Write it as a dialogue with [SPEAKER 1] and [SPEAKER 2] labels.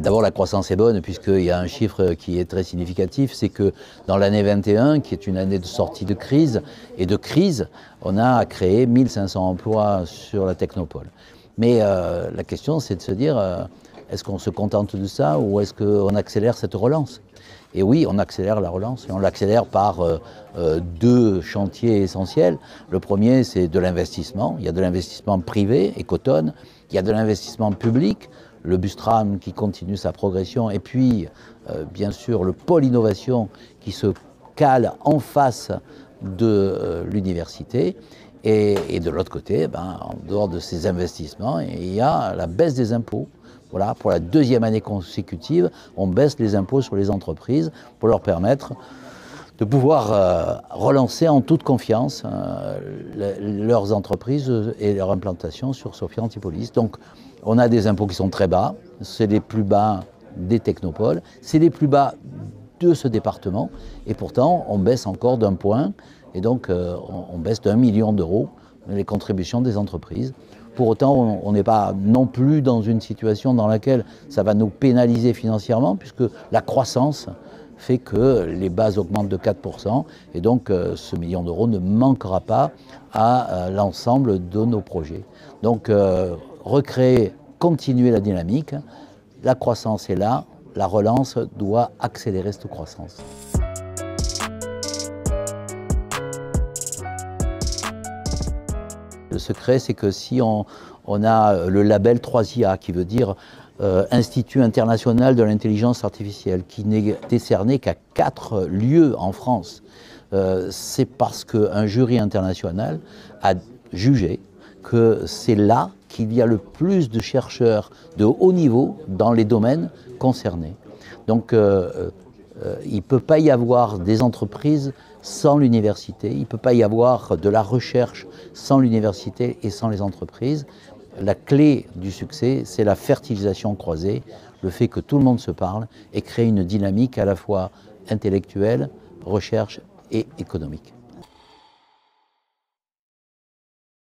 [SPEAKER 1] D'abord, la croissance est bonne puisqu'il y a un chiffre qui est très significatif, c'est que dans l'année 21, qui est une année de sortie de crise, on a créé 1500 emplois sur la technopole. Mais la question, c'est de se dire, est-ce qu'on se contente de ça ou est-ce qu'on accélère cette relance? Et oui, on accélère la relance et on l'accélère par deux chantiers essentiels. Le premier, c'est de l'investissement. Il y a de l'investissement privé, Ecotone. Il y a de l'investissement public, le Bustram qui continue sa progression. Et puis, bien sûr, le pôle innovation qui se cale en face de l'université. Et de l'autre côté, en dehors de ces investissements, il y a la baisse des impôts. Voilà, pour la deuxième année consécutive, on baisse les impôts sur les entreprises pour leur permettre de pouvoir relancer en toute confiance leurs entreprises et leur implantation sur Sophia Antipolis. Donc on a des impôts qui sont très bas, c'est les plus bas des technopoles, c'est les plus bas de ce département, et pourtant on baisse encore d'un point, et donc on baisse d'1 million d'euros les contributions des entreprises. Pour autant, on n'est pas non plus dans une situation dans laquelle ça va nous pénaliser financièrement, puisque la croissance fait que les bases augmentent de 4%, et donc ce million d'euros ne manquera pas à l'ensemble de nos projets. Donc recréer, continuer la dynamique, la croissance est là, la relance doit accélérer cette croissance. Le secret, c'est que si on a le label 3IA, qui veut dire Institut international de l'intelligence artificielle, qui n'est décerné qu'à 4 lieux en France, c'est parce qu'un jury international a jugé que c'est là qu'il y a le plus de chercheurs de haut niveau dans les domaines concernés. Donc il ne peut pas y avoir des entreprises sans l'université, il ne peut pas y avoir de la recherche sans l'université et sans les entreprises. La clé du succès, c'est la fertilisation croisée, le fait que tout le monde se parle et crée une dynamique à la fois intellectuelle, recherche et économique.